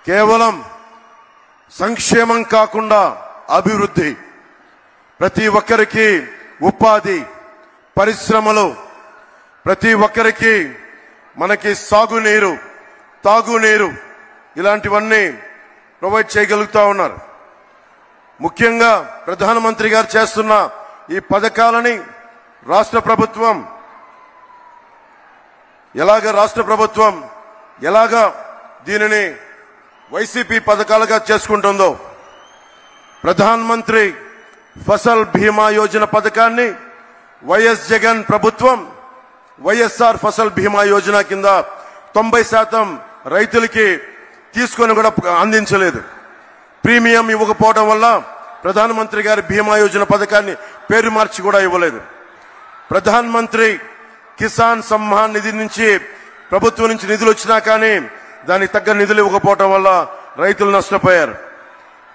కేవలం సంక్షేమం కాకుండా అభివృద్ధి, ప్రతి ఒక్కరికి ఉపాధి, పరిశ్రమలు, ప్రతి ఒక్కరికి మనకి సాగునీరు, తాగునీరు ఇలాంటివన్నీ ప్రొవైడ్ చేయగలుగుతా ఉన్నారు. ముఖ్యంగా ప్రధానమంత్రి గారు చేస్తున్న ఈ పథకాలని రాష్ట్ర ప్రభుత్వం ఎలాగా దీనిని వైసీపీ పథకాలుగా చేసుకుంటుందో, ప్రధానమంత్రి ఫసల్ బీమా యోజన పథకాన్ని వైఎస్ జగన్ ప్రభుత్వం వైఎస్ఆర్ ఫసల్ బీమా యోజన కింద 90% రైతులకి తీసుకొని కూడా అందించలేదు. ప్రీమియం ఇవ్వకపోవడం వల్ల ప్రధానమంత్రి గారి బీమా యోజన పథకాన్ని పేరు మార్చి కూడా ఇవ్వలేదు. ప్రధానమంత్రి కిసాన్ సమ్మాన్ నిధి నుంచి ప్రభుత్వం నుంచి నిధులు వచ్చినా కానీ దానికి తగ్గ నిధులు ఇవ్వకపోవడం వల్ల రైతులు నష్టపోయారు.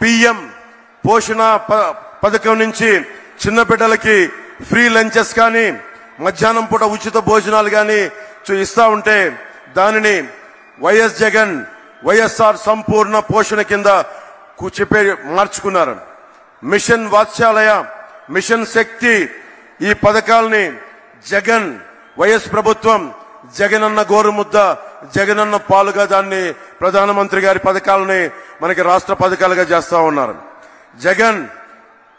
పిఎం పోషణ పథకం నుంచి చిన్న బిడ్డలకి ఫ్రీ లంచెస్ కానీ మధ్యాహ్నం పూట ఉచిత భోజనాలు కానీ ఇస్తా ఉంటే దానిని వైఎస్ జగన్ వైఎస్ఆర్ సంపూర్ణ పోషణ కింద చెప్పే మార్చుకున్నారు. మిషన్ వాత్సల్య, మిషన్ శక్తి ఈ పథకాలని జగన్ వైఎస్ ప్రభుత్వం జగనన్న గోరుముద్ద, జగనన్న పాలుగా దాన్ని ప్రధానమంత్రి గారి పథకాలని మనకి రాష్ట్ర పథకాలుగా చేస్తా ఉన్నారు. జగన్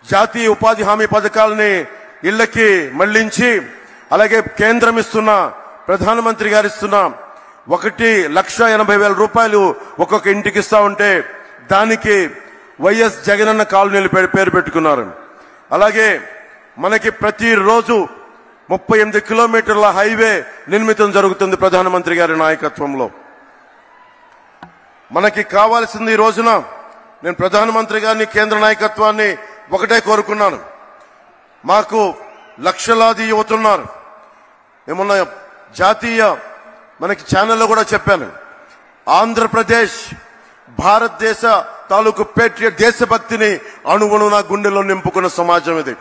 జాతీయ ఉపాధి హామీ పథకాలని ఇళ్లకి మళ్లించి, అలాగే కేంద్రం ఇస్తున్న, ప్రధానమంత్రి గారు ఇస్తున్న 1,80,000 రూపాయలు ఒక్కొక్క ఇంటికి ఇస్తా ఉంటే దానికి వైఎస్ జగనన్న కాలనీలు పేరు పెట్టుకున్నారు. అలాగే మనకి ప్రతిరోజు 38 కిలోమీటర్ల హైవే నిర్మితం జరుగుతుంది ప్రధానమంత్రి గారి నాయకత్వంలో. మనకి కావాల్సింది ఈ రోజున నేను ప్రధానమంత్రి గారిని, కేంద్ర నాయకత్వాన్ని ఒకటే కోరుకున్నాను. మాకు లక్షలాది యువతున్నారు. ఏమన్నా జాతీయ మనకి ఛానల్లో కూడా చెప్పాను, ఆంధ్రప్రదేశ్ భారతదేశ తాలూకు పేట్రియట్ దేశభక్తిని అణువణున గుండెలో నింపుకున్న సమాజం ఇది.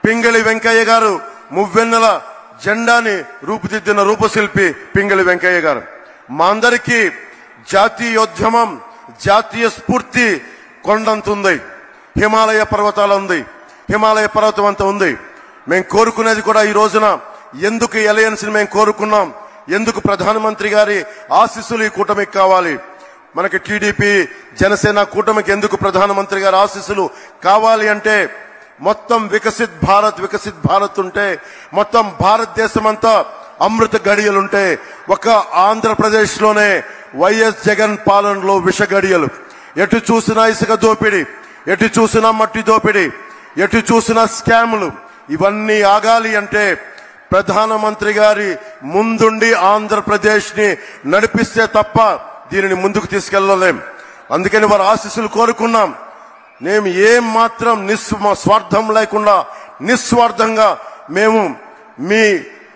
పింగళి వెంకయ్య గారు మువ్వెన్నెల జెండాని రూపుదిద్దిన రూపశిల్పి పింగళి వెంకయ్య గారు. మా అందరికీ జాతీయోద్యమం, జాతీయ స్ఫూర్తి కొండంత ఉంది, హిమాలయ పర్వతాలు ఉంది, హిమాలయ పర్వతం అంతా ఉంది. మేము కోరుకునేది కూడా ఈ రోజున ఎందుకు అలయన్స్ ని మేము కోరుకున్నాం, ఎందుకు ప్రధానమంత్రి గారి ఆశీస్సులు ఈ కూటమికి కావాలి, మనకి టీడీపీ జనసేన కూటమికి ఎందుకు ప్రధానమంత్రి గారి ఆశీస్సులు కావాలి అంటే, మొత్తం వికసిత్ భారత్ ఉంటే, మొత్తం భారతదేశం అంతా అమృత గడియలుంటే, ఒక ఆంధ్రప్రదేశ్ లోనే వైఎస్ జగన్ పాలనలో విష గడియలు. ఎటు చూసినా ఇసుక దోపిడీ, ఎటు చూసినా మట్టి దోపిడీ, ఎటు చూసినా స్కాములు. ఇవన్నీ ఆగాలి అంటే ప్రధానమంత్రి గారి ముందుండి ఆంధ్రప్రదేశ్ ని నడిపిస్తే తప్ప దీనిని ముందుకు తీసుకెళ్లలేం. అందుకని వారి ఆశీస్సులు కోరుకున్నాం. మేము ఏం మాత్రం స్వార్థం లేకుండా నిస్వార్థంగా మేము మీ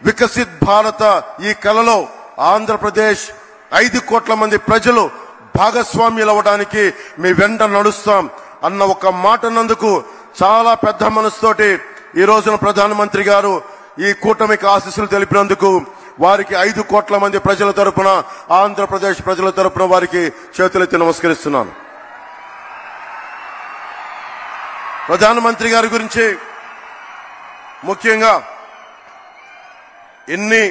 వికసిత్ భారత ఈ కలలో ఆంధ్రప్రదేశ్ 5 కోట్ల మంది ప్రజలు భాగస్వామ్యులు అవ్వడానికి మీ వెంట నడుస్తాం అన్న ఒక మాట నందుకు చాలా పెద్ద మనసుతోటి ఈ రోజున ప్రధానమంత్రి గారు ఈ కూటమికి ఆశీస్సులు తెలిపినందుకు వారికి 5 కోట్ల మంది ప్రజల తరపున, ఆంధ్రప్రదేశ్ ప్రజల తరపున వారికి చేతులెత్తి నమస్కరిస్తున్నాను. ప్రధానమంత్రి గారి గురించి ముఖ్యంగా ఎన్ని